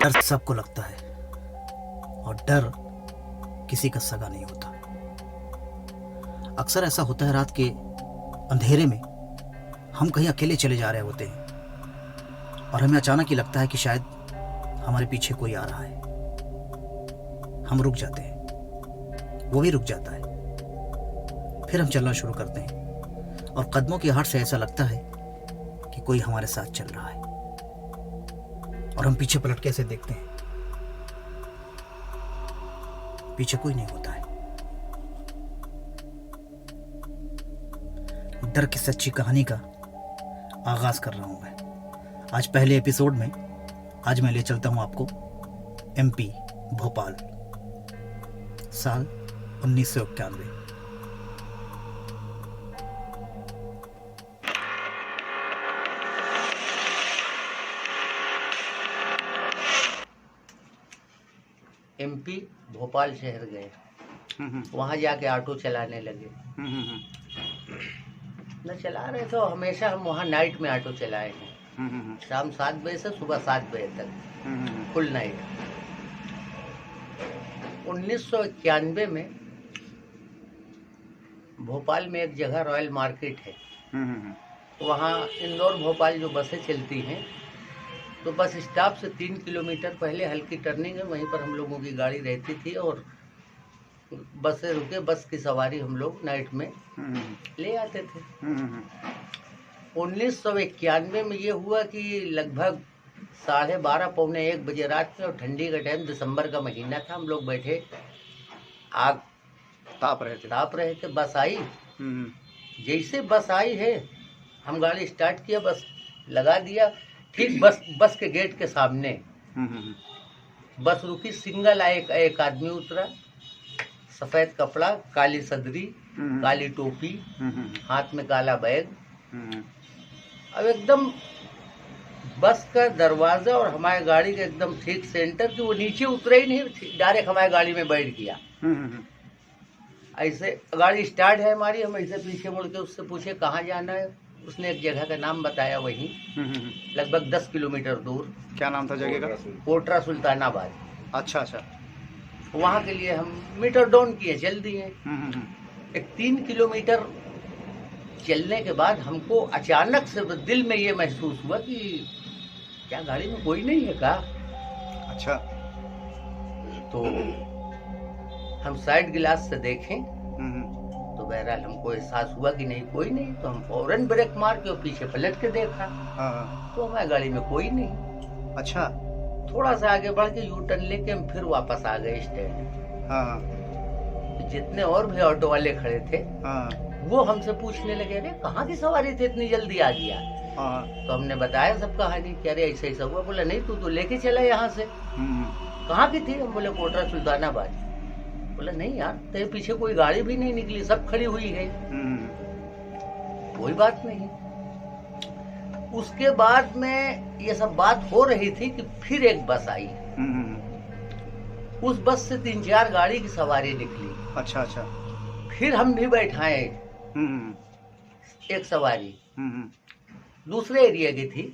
डर सबको लगता है और डर किसी का सगा नहीं होता। अक्सर ऐसा होता है, रात के अंधेरे में हम कहीं अकेले चले जा रहे होते हैं और हमें अचानक ही लगता है कि शायद हमारे पीछे कोई आ रहा है। हम रुक जाते हैं, वो भी रुक जाता है, फिर हम चलना शुरू करते हैं और कदमों की आहट से ऐसा लगता है कि कोई हमारे साथ चल रहा है और हम पीछे पलट के ऐसे देखते हैं, पीछे कोई नहीं होता है। डर की सच्ची कहानी का आगाज कर रहा हूं मैं आज पहले एपिसोड में। आज मैं ले चलता हूं आपको एमपी भोपाल, साल 1991। एमपी भोपाल शहर गए। वहाँ जाके ऑटो चलाने लगे। न चला रहे थे, हमेशा हम वहाँ नाइट में ऑटो चलाए हैं। शाम 7 बजे से सुबह 7 बजे तक फुल नाइट। 1991 में भोपाल में एक जगह रॉयल मार्केट है। वहाँ इंदौर भोपाल जो बसें चलती हैं, तो बस स्टॉप से 3 किलोमीटर पहले हल्की टर्निंग है, वहीं पर हम लोगों की गाड़ी रहती थी और बस से रुके, बस की सवारी हम लोग नाइट में ले आते थे। 1991 में ये हुआ कि लगभग 12:30 पौने 1 बजे रात में, और ठंडी का टाइम, दिसंबर का महीना था। हम लोग बैठे आग ताप रहे थे। बस आई, जैसे बस आई है हम गाड़ी स्टार्ट किया, बस लगा दिया, ठीक बस के गेट के सामने बस रुकी। सिंगल एक आदमी उतरा, सफेद कपड़ा, काली सदरी, काली टोपी, हाथ में काला बैग। अब एकदम बस का दरवाजा और हमारी गाड़ी के एकदम ठीक सेंटर, कि वो नीचे उतरे ही नहीं, डायरेक्ट हमारी गाड़ी में बैठ गया। ऐसे गाड़ी स्टार्ट है हमारी, हम ऐसे पीछे मुड़ के उससे पूछे कहाँ जाना है। उसने एक जगह का नाम बताया, वहीं लगभग 10 किलोमीटर दूर। क्या नाम था जगह का? कोटरा सुल्तानाबाद। अच्छा अच्छा। वहाँ के लिए हम मीटर डाउन किए, चल दिए। एक 3 किलोमीटर चलने के बाद हमको अचानक से दिल में ये महसूस हुआ कि क्या गाड़ी में कोई नहीं है का? अच्छा। तो हम साइड गिलास से देखें तो बहरहाल हमको एहसास हुआ कि नहीं, कोई नहीं। तो हम फौरन ब्रेक मार के और पीछे पलट के देखा, तो हमारी गाड़ी में कोई नहीं। अच्छा। थोड़ा सा आगे बढ़ के यू टर्न लेके हम फिर वापस आ गए स्टैंड। तो जितने और भी ऑटो वाले खड़े थे वो हमसे पूछने लगे, अरे कहाँ की सवारी थे, इतनी जल्दी आ गया? तो हमने बताया सब कहानी कि अरे ऐसा ऐसा हुआ। बोला नहीं, तू तो लेके चला यहाँ से। कहाँ की थी? हम बोले कोटरा सुल्तानाबाद। बोला नहीं यार, तेरे पीछे कोई गाड़ी भी नहीं निकली, सब खड़ी हुई है। कोई बात नहीं। उसके बाद में ये सब बात हो रही थी कि फिर एक बस आई। उस बस से 3-4 गाड़ी की सवारी निकली। अच्छा अच्छा। फिर हम भी बैठाए एक सवारी, दूसरे एरिया की थी।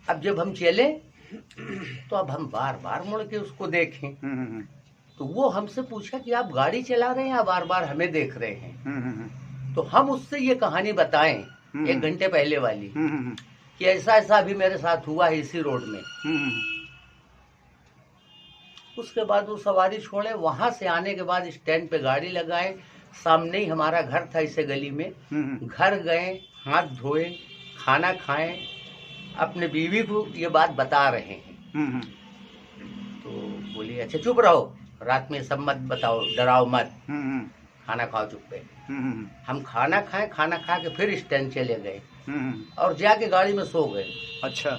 अब जब हम चले तो अब हम बार बार मुड़ के उसको देखें, तो वो हमसे पूछा कि आप गाड़ी चला रहे हैं या बार बार हमें देख रहे हैं? तो हम उससे ये कहानी बताएं 1 घंटे पहले वाली, कि ऐसा ऐसा अभी मेरे साथ हुआ है इसी रोड में। उसके बाद वो सवारी छोड़े। वहां से आने के बाद स्टैंड पे गाड़ी लगाए, सामने ही हमारा घर था, इसे गली में। घर गए, हाथ धोए, खाना खाएं, अपने बीवी को ये बात बता रहे हैं। तो बोली अच्छा चुप रहो, रात में सब मत बताओ, डराओ मत, खाना खाओ चुप्पे। हम खाना खाए, खाना खा के फिर स्टैंड चले गए और जाके गाड़ी में सो गए। अच्छा।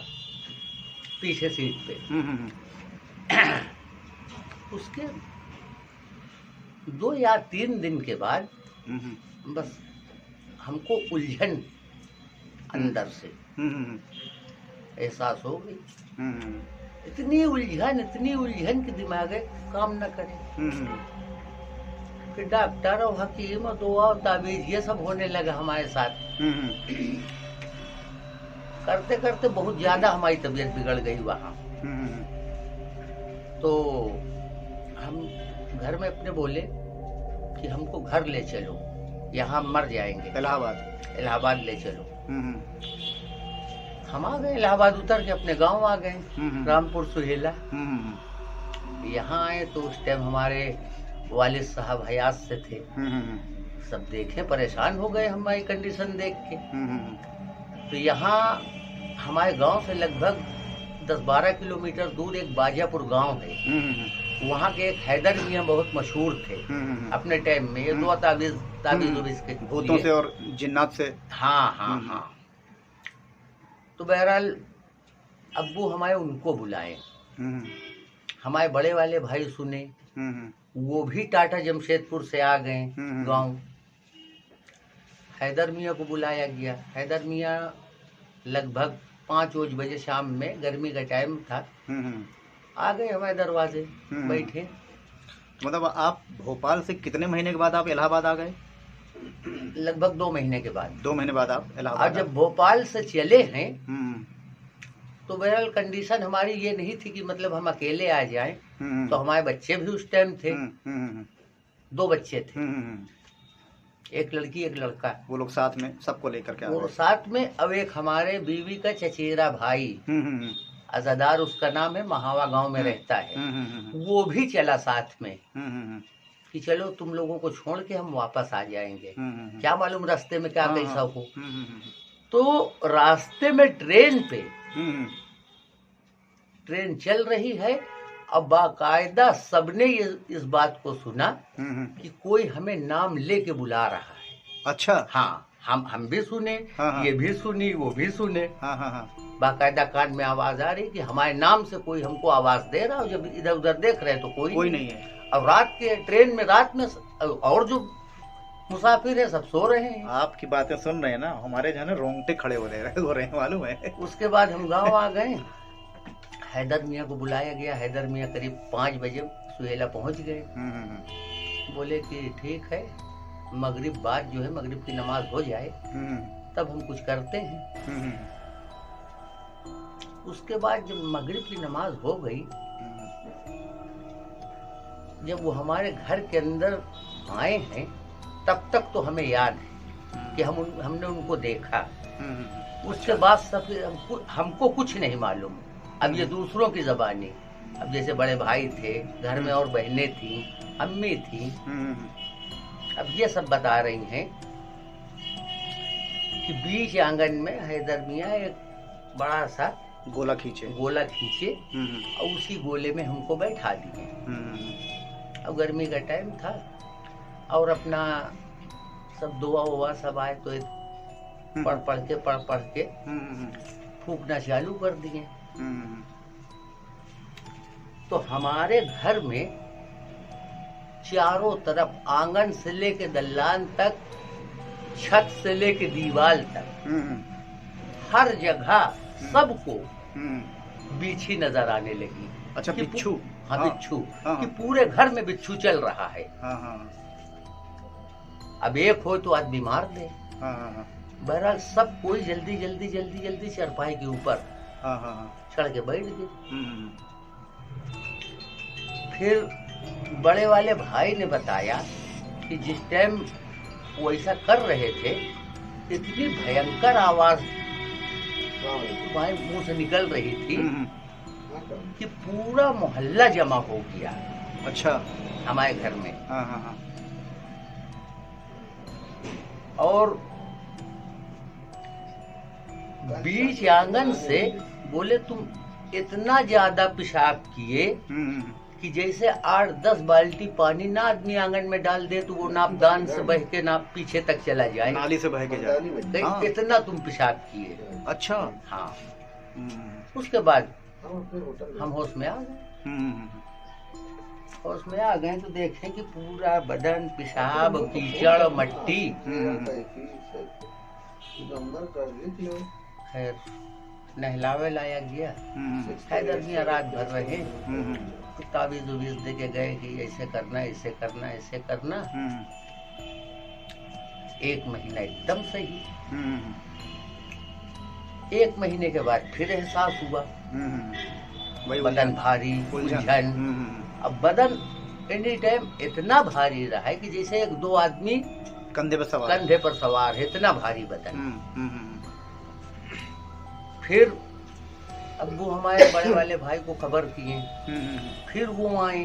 पीछे सीट पे। उसके 2 या 3 दिन के बाद बस हमको उलझन अंदर से एहसास हो गई। इतनी उलझन कि दिमाग काम न करे। फिर डॉक्टर और हकीम और दुआ और ताबीज ये सब होने लगा हमारे साथ। करते करते बहुत ज्यादा हमारी तबीयत बिगड़ गई वहाँ। तो हम घर में अपने बोले कि हमको घर ले चलो, यहाँ मर जाएंगे, इलाहाबाद। इलाहाबाद ले चलो। हम्म, हम आ गए इलाहाबाद, उतर के अपने गांव आ गए, हम्म, रामपुर सुहेला। हम्म, यहाँ आए तो उस टाइम हमारे वालिद साहब हयात से थे। हम्म, सब देखे, परेशान हो गए हमारी कंडीशन देख के। हम्म, तो यहाँ हमारे गांव से लगभग 10-12 किलोमीटर दूर एक बाजापुर गांव है। हम्म, वहाँ के एक हैदर मियाँ बहुत मशहूर थे अपने टाइम में। ये दो ताबीज उबीज के भूतों से और जिन्नात से। हाँ हाँ हाँ। तो बहरहाल अब्बू हमारे उनको बुलाए। हम्म, हमारे बड़े वाले भाई सुने, हम्म, वो भी टाटा जमशेदपुर से आ गए गांव। हैदर मियाँ को बुलाया गया। हैदर मियाँ लगभग 5 बजे शाम में, गर्मी का टाइम था, आ गए हमारे दरवाजे, बैठे। मतलब आप भोपाल से कितने महीने के बाद आप इलाहाबाद आ गए? लगभग 2 महीने के बाद। 2 महीने बाद आप और इलाहाबाद। जब भोपाल से चले हैं हम्म, तो बहरहाल कंडीशन हमारी ये नहीं थी कि मतलब हम अकेले आ जाएं। हम्म, तो हमारे बच्चे भी उस टाइम थे, हम्म, 2 बच्चे थे, हम्म, एक लड़की एक लड़का। वो लोग साथ में सबको लेकर के आ और गए। साथ में अब एक हमारे बीवी का चचेरा भाई, हम्म, अजादार उसका नाम है, महावा गांव में रहता है, वो भी चला साथ में कि चलो तुम लोगों को छोड़ के हम वापस आ जाएंगे। क्या मालूम रास्ते में क्या कैसा हो। तो रास्ते में ट्रेन चल रही है। अब बाकायदा सबने इस बात को सुना कि कोई हमें नाम लेके बुला रहा है। अच्छा। हाँ, हम भी सुने, हाँ। ये भी सुनी, वो भी सुने। हाँ। बाकायदा कान में आवाज आ रही कि हमारे नाम से कोई हमको आवाज दे रहा है। जब इधर उधर देख रहे हैं तो कोई नहीं है। अब रात के ट्रेन में, रात में और जो मुसाफिर है सब सो रहे हैं। आपकी बातें सुन रहे हैं ना, हमारे जो है ना रोंगटे खड़े हो रहे हैं, मालूम है। उसके बाद हम गांव आ गए। हैदर मियाँ को बुलाया गया। हैदर मियाँ करीब 5 बजे सुहेला पहुंच गए। बोले कि ठीक है, मगरिब बाद जो है, मगरिब की नमाज हो जाए तब हम कुछ करते हैं। उसके बाद जब मगरिब की नमाज हो गई, जब वो हमारे घर के अंदर आए हैं, तब तक तो हमें याद है कि हमने उनको देखा। उसके बाद सब हमको कुछ नहीं मालूम। अब ये दूसरों की ज़बानी, अब जैसे बड़े भाई थे, घर में और बहनें थी, अम्मी थी, अब ये सब बता रही हैं कि बीच आंगन में हैदर मियाँ एक बड़ा सा गोला खींचे और उसी गोले में हमको बैठा दिए। अब गर्मी का टाइम था और अपना सब दुआ वुआ सब आए तो पढ़ के फूकना चालू कर दिए। तो हमारे घर में चारों तरफ, आंगन से लेके दल्लान तक, छत से लेके दीवार तक, हर जगह सबको बिच्छू नजर आने लगी। अच्छा, बिच्छू? हाँ, बिच्छू। हाँ। कि पूरे घर में बिच्छू चल रहा है। अब एक हो तो आदमी मार दे। बहरहाल सब कोई जल्दी चरपाई के ऊपर चढ़ के बैठ गए। फिर बड़े वाले भाई ने बताया कि जिस टाइम वो ऐसा कर रहे थे, इतनी भयंकर आवाज तुम्हारे मुंह से निकल रही थी कि पूरा मोहल्ला जमा हो गया। अच्छा। हमारे घर में। हाँ। और बीच आंगन से बोले तुम इतना ज्यादा पेशाब किए कि जैसे 8-10 बाल्टी पानी ना आदमी आंगन में डाल दे तो वो नापदान से बह के ना पीछे तक चला जाए, नाली से बह के जाए। हाँ। इतना तुम पेशाब किए। अच्छा। हाँ। उसके बाद हम होश में आ गए। होश में आ गए तो देखें कि पूरा बदन पेशाब, कीचड़, मट्टी। खैर नहलावे लाया गया। हैदर मियाँ रात भर रहे, ताबीज उबीज दे के गए कि ऐसे करना, ऐसे करना, ऐसे करना। 1 महीना एकदम सही। 1 महीने के बाद फिर एहसास हुआ वही बदन भारी, उलझन। अब बदन एनी टाइम इतना भारी रहा है कि जैसे एक दो आदमी कंधे पर सवार है, इतना भारी बदन। फिर अब वो हमारे बड़े वाले भाई को खबर किए, फिर वो आए,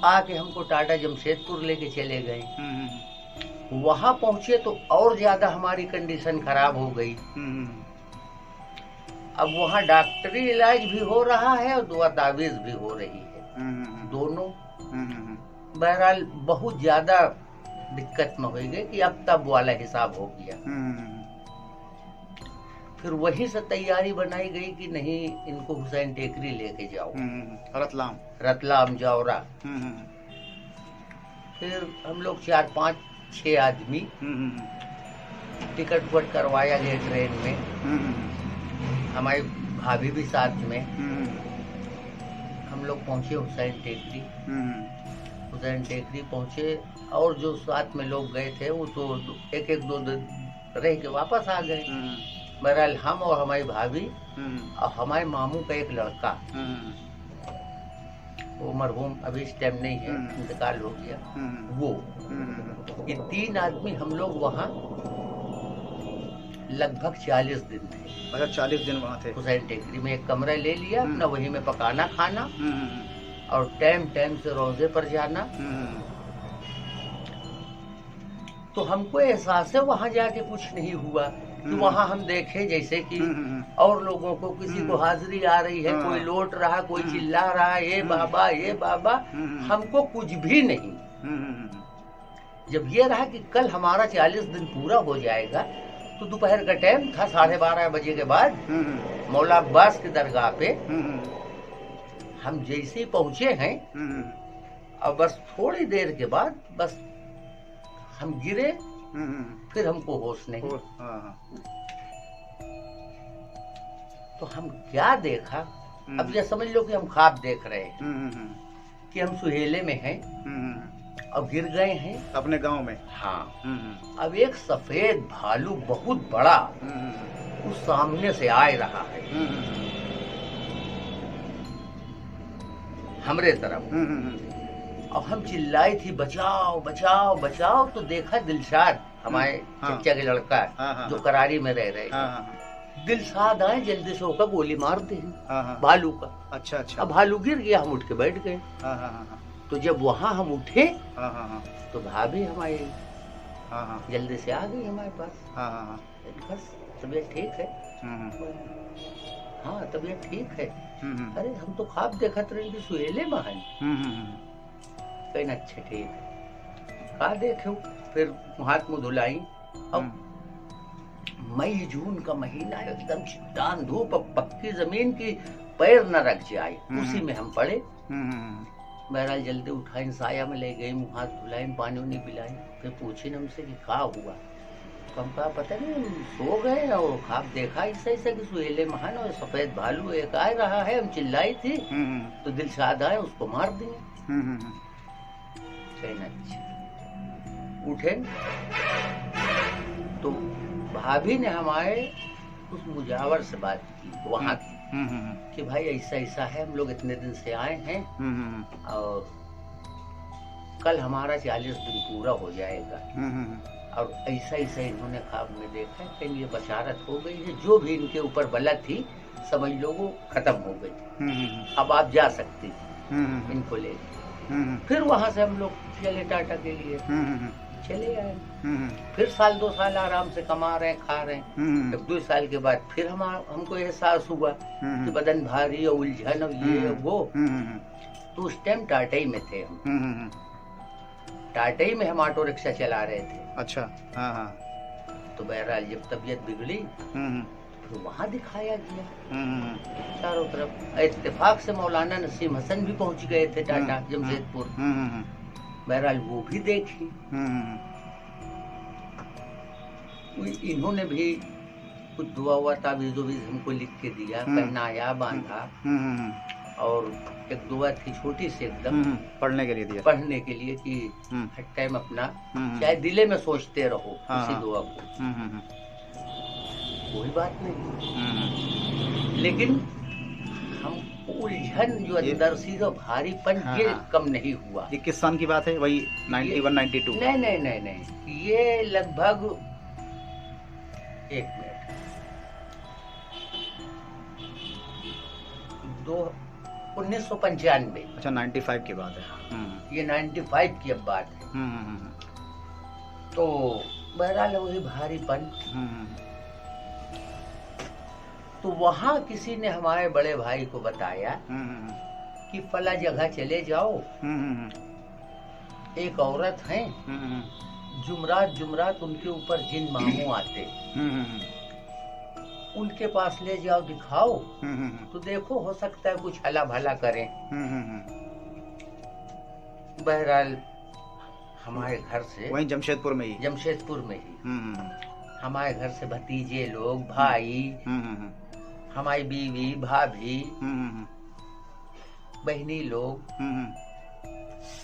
आके हमको टाटा जमशेदपुर लेके चले गए। वहां पहुंचे तो और ज्यादा हमारी कंडीशन खराब हो गई। अब वहाँ डॉक्टरी इलाज भी हो रहा है और दुआ तावीज भी हो रही है, दोनों। बहरहाल बहुत ज्यादा दिक्कत में हो गई कि अब तब वाला हिसाब हो गया। फिर वहीं से तैयारी बनाई गई कि नहीं, इनको हुसैन टेकरी लेके जाओ, रतलाम जाओरा। फिर हम लोग 4, 5, 6 आदमी टिकट वट करवाया गया ट्रेन में, हमारी भाभी भी साथ में। हम लोग पहुंचे हुसैन टेकरी। हुसैन टेकरी पहुंचे और जो साथ में लोग गए थे वो तो एक दो दिन रह के वापस आ गए। बहरहाल हम और हमारी भाभी और हमारे मामू का एक लड़का, वो मरहूम अभी इस टाइम नहीं है, इंतकाल हो गया, वो ये 3 आदमी हम लोग वहाँ लगभग 40 दिन थे। अच्छा, 40 दिन वहाँ थे। हुसैन टेकरी में एक कमरा ले लिया अपना, वहीं में पकाना खाना और टाइम टाइम से रोजे पर जाना। तो हमको एहसास है वहाँ जाके कुछ नहीं हुआ कि वहाँ हम देखे जैसे कि और लोगों को, किसी को हाजिरी आ रही है, कोई लौट रहा, कोई चिल्ला रहा, ये बाबा ये बाबा, हमको कुछ भी नहीं। जब ये रहा कि कल हमारा 40 दिन पूरा हो जाएगा, तो दोपहर का टाइम था, 12:30 बजे के बाद मौला अब्बास की दरगाह पे हम जैसे ही पहुंचे हैं, अब बस थोड़ी देर के बाद बस हम गिरे, फिर हमको होश नहीं। तो हम क्या देखा, अब ये समझ लो कि हम ख्वाब देख रहे हैं कि हम सुहेले में हैं, अब गिर गए हैं अपने गांव में। हाँ। अब एक सफेद भालू बहुत बड़ा उस सामने से आ रहा है हमरे तरफ। अब हम चिल्लाई थी बचाओ बचाओ बचाओ, तो देखा दिलशाद हमारे चचा के लड़का जो करारी में रह रहे, दिलशाद आए, जल्दी से होकर गोली मार दी भालू का। अच्छा अच्छा। अब भालू गिर गया, हम उठ के बैठ गए। तो जब वहाँ हम उठे तो भाभी हमारी जल्दी से आ गई हमारे पास। बस तबीयत ठीक है? हाँ तबीयत ठीक है। अरे हम तो ख्वाब देखत रहे कि सुहेले में हैं। कहीं अच्छा ठीक है, खा देखो। फिर हाथ मुँह धुलाई। अब मई जून का महीना, एकदम चिट्टान धूप, पक्की जमीन की पैर न रख जाए, उसी में हम पड़े। बहरहाल जल्दी उठाई, साया में ले गई, मुँह हाथ धुलाई, पानी उनी पिलाई। फिर पूछी हमसे कि क्या हुआ, तो हम कहा पता नहीं, सो गए और ख्वाब देखा ऐसा ऐसा कि सुहेले महान और सफेद भालू एक आ रहा है। हम चिल्लाई थी तो दिलशाद आए, उसको मार दिए। अच्छा उठे तो भाभी ने हमारे उस मुजावर से बात की वहाँ की कि भाई ऐसा ऐसा है, हम लोग इतने दिन से आए हैं और कल हमारा 40 दिन पूरा हो जाएगा और ऐसा ऐसा इन्होंने ख्वाब में देखा है, कहीं ये बशारत हो गई है, जो भी इनके ऊपर बला थी समझ लो वो खत्म हो गई, अब आप जा सकते इनको ले। फिर वहां से हम लोग चले टाटा के लिए, चले आए। फिर 1-2 साल आराम से कमा रहे हैं, खा रहे हैं। 1-2 साल के बाद फिर हमको एहसास हुआ कि बदन भारी और उलझन और ये वो। तो उस टाइम टाटाई में थे हम, टाटाई में हम ऑटो रिक्शा चला रहे थे। अच्छा। हाँ। तो बहरहाल जब तबीयत बिगड़ी तो वहाँ दिखाया गया चारों तरफ। इत्तेफाक से मौलाना नसीम हसन भी पहुंच गए थे टाटा जमशेदपुर। बहरहाल वो भी देखी। इन्होंने भी कुछ दुआ हुआ तावीज़ हमको लिख के दिया, पहनाया, बांधा और एक दुआ थी छोटी सी एकदम, पढ़ने के लिए दिया, पढ़ने के लिए कि हर टाइम अपना चाहे दिले में सोचते रहो उसी दुआ को। कोई बात नहीं, लेकिन हम उलझन जो ये- अंदर सी तो भारीपन हाँ, ये हाँ। कम नहीं हुआ। ये किस सन की बात है? वही 91 92? नहीं नहीं नहीं नहीं, ये लगभग, एक मिनट, दो 1995, अच्छा 95 की बात है। ये 95 की अब बात है। तो बहरहाल वही भारीपन। तो वहां किसी ने हमारे बड़े भाई को बताया कि फला जगह चले जाओ, एक औरत है, जुमरात जुमरात उनके ऊपर जिन मामू आते, उनके पास ले जाओ, दिखाओ, तो देखो हो सकता है कुछ हला भला करें। बहरहाल हमारे घर से, वहीं जमशेदपुर में ही? जमशेदपुर में ही, हमारे घर से भतीजे लोग, भाई, हमारी बीवी, भाभी, बहनी लोग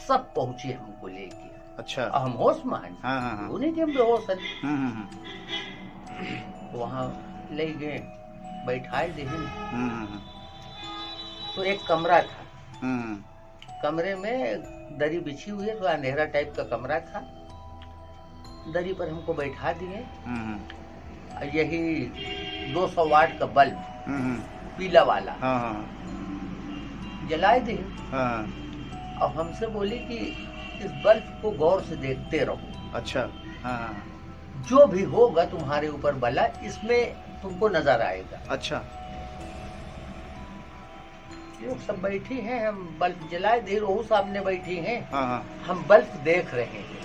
सब पहुंचे हमको लेके। अच्छा। और हम होश मान, हाँ। वो नहीं कि हम बेहोश हैं। वहाँ ले गए, बैठाए देहन। तो एक कमरा था, कमरे में दरी बिछी हुई है, तो अंधेरा टाइप का कमरा था। दरी पर हमको बैठा दिए, यही 200 वाट का बल्ब, पीला वाला, जलाए दे। और हमसे बोली कि इस बल्ब को गौर से देखते रहो। अच्छा। जो भी होगा तुम्हारे ऊपर बला, इसमें तुमको नजर आएगा। अच्छा। लोग सब बैठी हैं, हम बल्ब जलाए दे, रोहू सामने बैठी हैं, हाँ। हम बल्ब देख रहे हैं।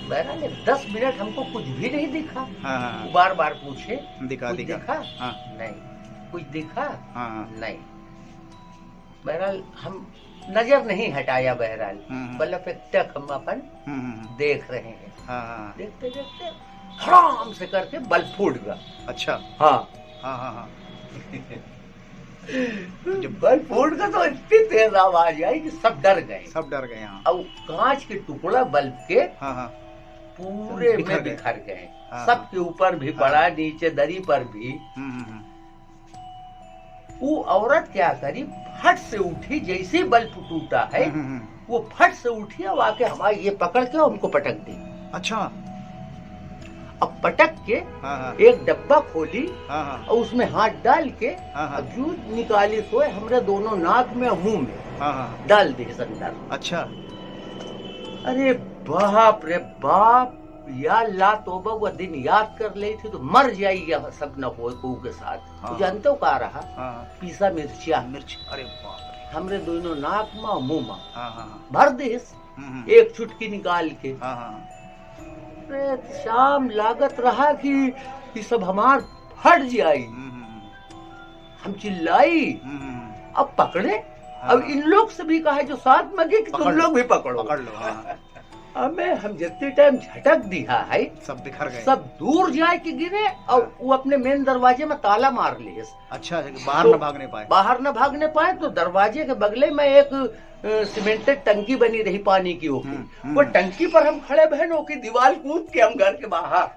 बहरहाल 10 मिनट हमको कुछ भी नहीं दिखा। वो बार बार पूछे, दिखा कुछ दिखा? हाँ। नहीं। कुछ दिखा? हाँ। नहीं। बहरहाल हम नजर नहीं हटाया। बहरहाल बल्ब एक तक हम अपन देख रहे हैं। देखते देखते हराम से करके बल्ब फूट गया। अच्छा। हाँ। जब बल्ब फूट गया तो इतनी तेज आवाज आई कि सब डर गए। हाँ। और कांच के टुकड़ा बल्ब के हाँ। पूरे बिखर में गए। बिखर गए। हाँ। सबके ऊपर भी पड़ा, नीचे दरी पर भी। वो औरत क्या करी, फट से उठी, जैसे बल्ब टूटा है वो फट से उठी और आके हमारे ये पकड़ के उनको पटक दी। अच्छा। अब पटक के हाँ। एक डब्बा खोली हाँ। और उसमें हाथ डाल के हाँ। जूत निकाली, सोए हमरे दोनों नाक में और मुंह में हाँ। डाल दी अंदर। अच्छा। अरे बाप रे बाप, या ला तोबा, वो दिन याद कर ले थी तो मर जाएगी सब न हो के साथ। हाँ। जानते हो का रहा? पीसा मिर्चिया, मिर्च। अरे बाप रे। हमरे दोनों नाक में और मुंह में हाँ। भर दे, एक चुटकी निकाल के। हाँ। अरे शाम लागत रहा कि ये सब हमार फट जाई। हम चिल्लाई, अब पकड़े। अब इन लोग से भी कहा जो साथ में गए कि तुम लोग भी पकड़ो। पकड़ लो। हाँ। अब हम जितने टाइम झटक दिया है, सब बिखर गए। सब दूर जाए कि गिरे, और वो अपने मेन दरवाजे में ताला मार लिए। अच्छा, बाहर न भागने पाए। बाहर न भागने पाए तो दरवाजे के बगले में एक सीमेंटेड टंकी बनी रही पानी की। वो टंकी पर हम खड़े बहनों की दीवार कूद के हम घर के बाहर।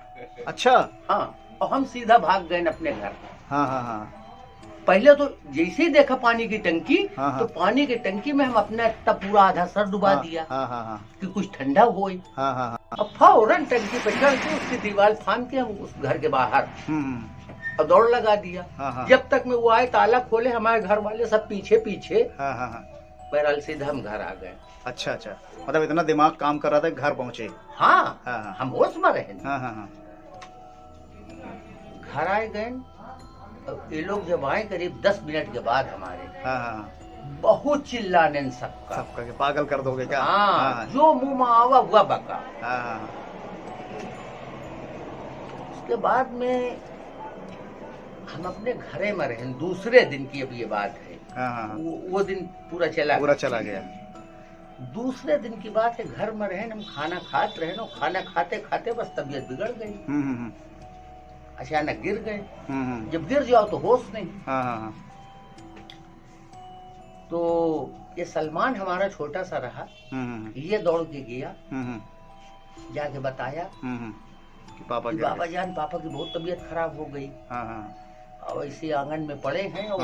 अच्छा। हाँ, और हम सीधा भाग गए अपने घर। हाँ। पहले तो जैसे ही देखा पानी की टंकी, हाँ। तो पानी की टंकी में हम अपना तब पूरा आधा सर डुबा दिया हाँ। कि कुछ ठंडा हो। हाँ। अब फौरन टंकी पे चढ़ के उसकी दीवार फांद के हम उस घर के बाहर और दौड़ लगा दिया। हाँ। जब तक में वो आए, ताला खोले, हमारे घर वाले सब पीछे पीछे। हाँ। बहरहाल सीधा हम घर आ गए। अच्छा। मतलब इतना दिमाग काम कर रहा था, घर पहुंचे। हाँ। हम होश में रहे। हाँ। घर आए गए। ये लोग जब आए करीब 10 मिनट के बाद हमारे, हाँ। बहुत चिल्लाने सबका, के पागल कर दोगे क्या? हाँ। जो मुंह में आवा हुआ बका। हाँ। उसके बाद में हम अपने घरे में रहे। दूसरे दिन की अब ये बात है। हाँ। वो दिन पूरा चला गया। दूसरे दिन की बात है, घर में रहे, हम खाना खाते रहे। खाना खाते खाते बस तबीयत बिगड़ गई। अचानक गिर गए। जब गिर जाओ तो होश नहीं। हाँ। तो ये सलमान हमारा छोटा सा रहा, ये दौड़ के गया, जाके बताया कि पापा जान, पापा की बहुत तबीयत खराब हो गई। हाँ। और ऐसे आंगन में पड़े हैं और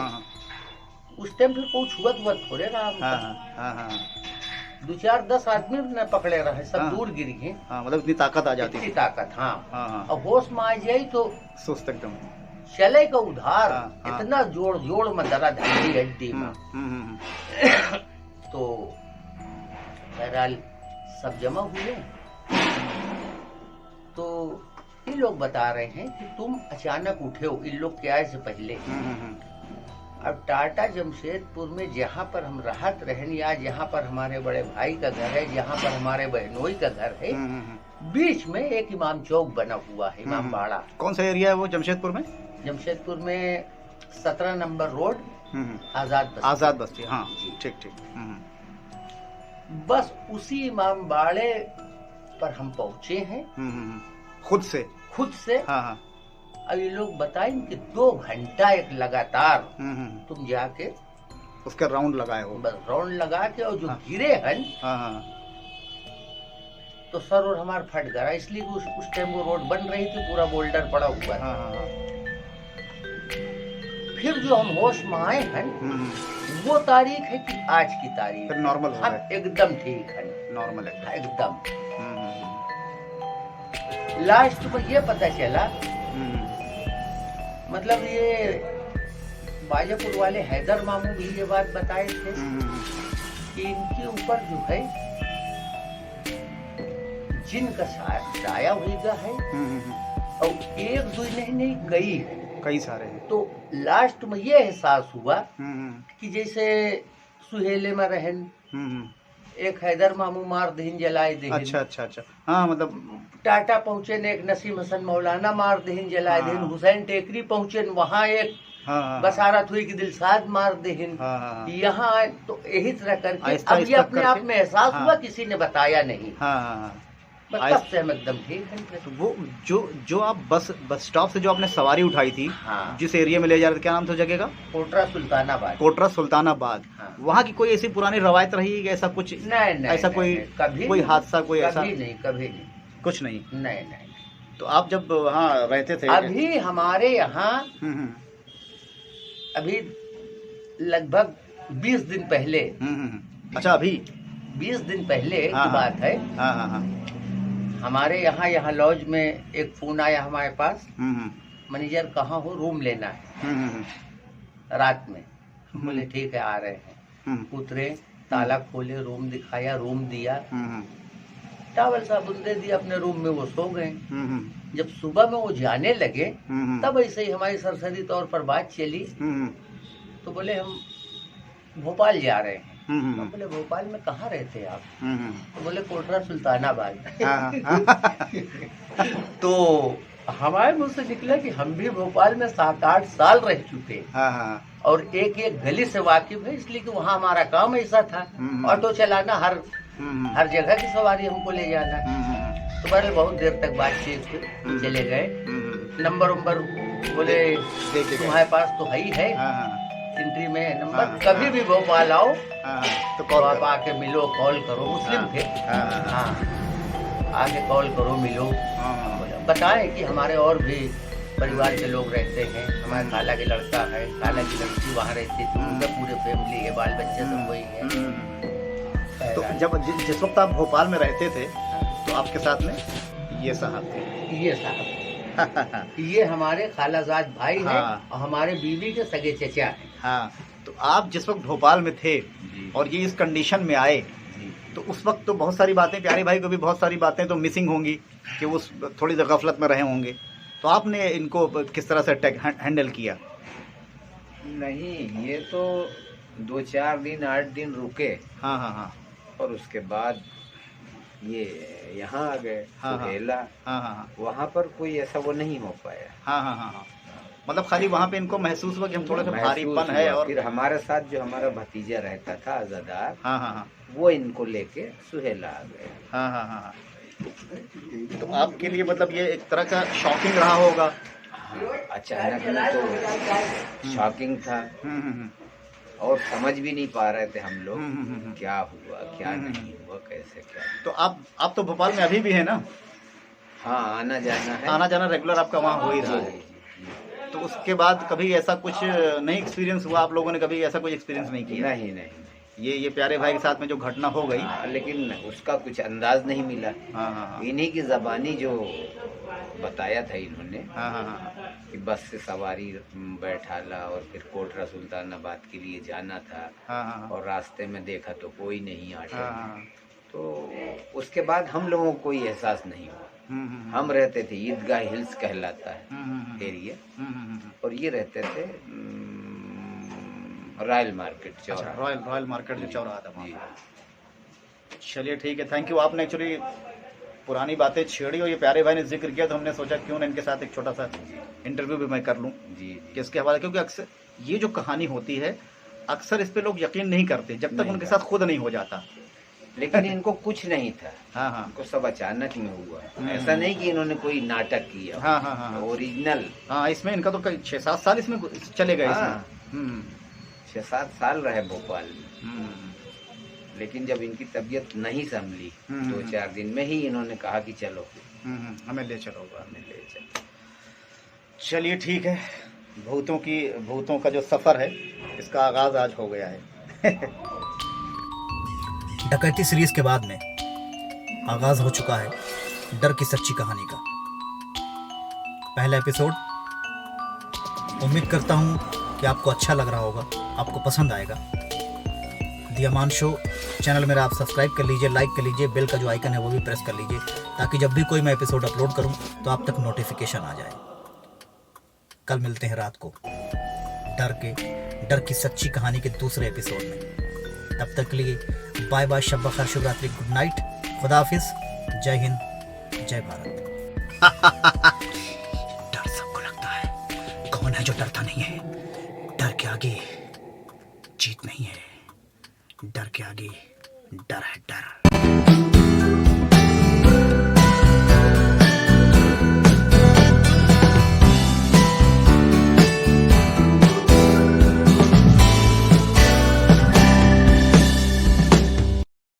उस टाइम फिर कोई छुअत हुआ थोड़े रहा हाँ हमको। हाँ हाँ हाँ 2-4-10 आदमी न पकड़े रहे, सब हाँ। दूर गिर गए। हाँ, मतलब इतनी ताकत आ जाती इतनी थी। ताकत, हाँ। हाँ हाँ अब होश में आ जाई तो सुस्त एकदम। चले का उधार। हाँ, हाँ। इतना जोड़ जोड़ में दर्द हड्डी हड्डी में। हम्म। तो बहरहाल सब जमा हुए। तो ये लोग बता रहे हैं कि तुम अचानक उठे हो इन लोग के आए से पहले। अब टाटा जमशेदपुर में जहाँ पर हम राहत रहन, या जहाँ पर हमारे बड़े भाई का घर है, जहाँ पर हमारे बहनोई का घर है, बीच में एक इमाम चौक बना हुआ है, इमाम बाड़ा। कौन सा एरिया है वो जमशेदपुर में? जमशेदपुर में 17 नंबर रोड, आजाद बस्ती। आजाद बस्ती, हाँ जी। ठीक ठीक। बस उसी इमाम बाड़े पर हम पहुँचे हैं खुद से? हाँ हाँ। अब ये लोग बताएं कि 2 घंटा एक लगातार तुम जाके उसका राउंड लगाए हो? बस राउंड लगा के, और जो हाँ। गिरे हन हाँ तो सर और हमार फट गया, इसलिए उस टाइम वो रोड बन रही थी, पूरा बोल्डर पड़ा हुआ है। हाँ। फिर जो हम होश में आए हैं वो तारीख है कि आज की तारीख फिर नॉर्मल हो हम गए? एकदम ठीक है, नॉर्मल है एकदम। लास्ट में ये पता चला, मतलब ये बाजापुर वाले हैदर मामू भी ये बात बताए थे कि इनके ऊपर जो है जिन का साया हुईगा है, और एक दो नहीं कई सारे हैं। तो लास्ट में ये एहसास हुआ कि जैसे सुहेले में रहन एक हैदर मामू मार दहीन जलाए दहीन। अच्छा। हाँ, मतलब टाटा पहुंचे ने एक नसीम हसन मौलाना मार दहीन जलाए दहीन। हुसैन टेकरी पहुंचे वहाँ एक बसारत हुई कि दिलसाद मार दहीन। यहाँ आए तो यही तरह करके अब ये अपने आप में एहसास हुआ, किसी ने बताया नहीं। बस तब से हम एकदम ठीक है। तो वो जो आप बस स्टॉप से जो आपने सवारी उठाई थी, हाँ। जिस एरिया में ले जा रहे थे, क्या नाम था जगह का? कोटरा सुल्तानाबाद। कोटरा सुल्तानाबाद। हाँ। वहाँ की कोई ऐसी पुरानी रवायत रही कि ऐसा कुछ? नहीं, ऐसा कोई कभी कोई हादसा, कोई ऐसा? कभी नहीं कुछ नहीं। नहीं। तो आप जब वहाँ रहते थे? अभी हमारे यहाँ अभी लगभग 20 दिन पहले। अच्छा, अभी 20 दिन पहले की हाँ। बात है। हाँ। हमारे यहाँ लॉज में एक फोन आया हमारे पास, मैनेजर कहाँ हो, रूम लेना है रात में। बोले ठीक है, आ रहे हैं। उतरे, ताला खोले, रूम दिखाया, रूम दिया, टावल साबुन दे दिया, अपने रूम में वो सो गए। जब सुबह में वो जाने लगे तब ऐसे ही हमारी सरसरी तौर पर बात चली। तो बोले हम भोपाल जा रहे हैं। तो बोले भोपाल में कहाँ रहते हैं आप? तो बोले कोटरा सुल्तानाबाद। तो हमारे मुंह से निकला कि हम भी भोपाल में 7-8 साल रह चुके, और एक गली से वाकिफ है, इसलिए कि वहाँ हमारा काम ऐसा था, ऑटो चलाना, हर जगह की सवारी हमको ले जाना। तो बड़े बहुत देर तक बातचीत हुई, चले गए। नंबर बोले तुम्हारे पास तो है ही है, एंट्री में नंबर, कभी भी भोपाल आओ तो आप आके मिलो, कॉल करो। मुस्लिम थे। हाँ, आके कॉल करो, मिलो। बताएं कि हमारे और भी परिवार के लोग रहते हैं, हमारे खाला के लड़का है, खाला की लड़की वहाँ रहती थी, उनका पूरे फैमिली है, बाल बच्चे सब वही है। तो जब जिस वक्त आप भोपाल में रहते थे तो आपके साथ में ये साहब थे? ये साहब ये हमारे खालाजाद भाई हैं, और हमारे बीवी के सगे चचा हैं। हाँ, तो आप जिस वक्त भोपाल में थे और ये इस कंडीशन में आए, तो उस वक्त तो बहुत सारी बातें, प्यारे भाई को भी बहुत सारी बातें तो मिसिंग होंगी कि वो थोड़ी सी गफलत में रहे होंगे। तो आपने इनको किस तरह से हैंडल किया? नहीं, ये तो 2-4 दिन 8 दिन रुके। हाँ। और उसके बाद ये यहाँ आ गए सुहेला। हाँ। वहाँ पर कोई ऐसा वो नहीं हो पाया। हाँ। मतलब खाली वहाँ पे इनको महसूस हुआ कि हम थोड़ा सा महसूस भारीपन है। हुआ। और फिर हमारे साथ जो हमारा भतीजा रहता था आजादार, हाँ। वो इनको लेके सुहेला आ गए। हाँ। तो आपके लिए मतलब ये एक तरह का शॉकिंग रहा होगा? अचानक में तो शॉकिंग था, और समझ भी नहीं पा रहे थे हम लोग क्या हुआ क्या नहीं हुआ, कैसे क्या। तो आप तो भोपाल में अभी भी है ना? हाँ, आना जाना है। आना जाना रेगुलर आपका वहाँ हो ही रहा है। तो उसके बाद कभी ऐसा कुछ नहीं एक्सपीरियंस हुआ, आप लोगों ने कभी ऐसा कुछ एक्सपीरियंस नहीं किया? नहीं नहीं ये प्यारे भाई के साथ में जो घटना हो गई। हाँ, लेकिन उसका कुछ अंदाज नहीं मिला। हाँ हाँ इन्हीं की जबानी जो बताया था इन्होंने हाँ हाँ हाँ कि बस से सवारी बैठाला और फिर कोटरा सुल्तानाबाद के लिए जाना था हाँ हाँ और रास्ते में देखा तो कोई नहीं ऑटो हाँ में। हाँ तो उसके बाद हम लोगों को कोई एहसास नहीं हुआ। हम रहते थे ईदगाह हिल्स कहलाता है एरिया, और ये रहते थे रॉयल मार्केट अच्छा, चौराहा। रॉयल मार्केट जो चौराहा था जी। वहाँ। चलिए ठीक है, थैंक यू। आपने एक्चुअली पुरानी बातें छेड़ी और ये प्यारे भाई ने जिक्र किया तो हमने सोचा क्यों ना इनके साथ एक छोटा सा इंटरव्यू भी मैं कर लूँ जी किसके हवाले, क्योंकि अक्सर ये जो कहानी होती है अक्सर इस पे लोग यकीन नहीं करते जब तक नहीं उनके साथ खुद नहीं हो जाता। लेकिन इनको कुछ नहीं था। हाँ हाँ इनको सब अचानक में हुआ। ऐसा नहीं कि इन्होंने कोई नाटक किया। हाँ हाँ हाँ ओरिजिनल। हाँ, इसमें इनका तो 6-7 साल इसमें चले गए। हाँ। इसमें 6-7 साल रहे भोपाल में। लेकिन जब इनकी तबीयत नहीं संभली 2-4 दिन में ही इन्होंने कहा कि चलो हमें ले चलो। हमें ले चलो। चलिए ठीक है, भूतों का जो सफ़र है इसका आगाज आज हो गया है। डकैती सीरीज के बाद में आगाज हो चुका है डर की सच्ची कहानी का पहला एपिसोड। उम्मीद करता हूँ कि आपको अच्छा लग रहा होगा, आपको पसंद आएगा। दी अमान शो चैनल मेरा आप सब्सक्राइब कर लीजिए, लाइक कर लीजिए, बेल का जो आइकन है वो भी प्रेस कर लीजिए ताकि जब भी कोई मैं एपिसोड अपलोड करूँ तो आप तक नोटिफिकेशन आ जाए। कल मिलते हैं रात को डर की सच्ची कहानी के दूसरे एपिसोड में। तब तक के लिए बाय बाय, शब बखैर, शुभ रात्रि, गुड नाइट, खुदा हाफिज, जय हिंद, जय भारत। डर सबको लगता है, कौन है जो डरता नहीं है? डर के आगे जीत नहीं है, डर के आगे डर है डर।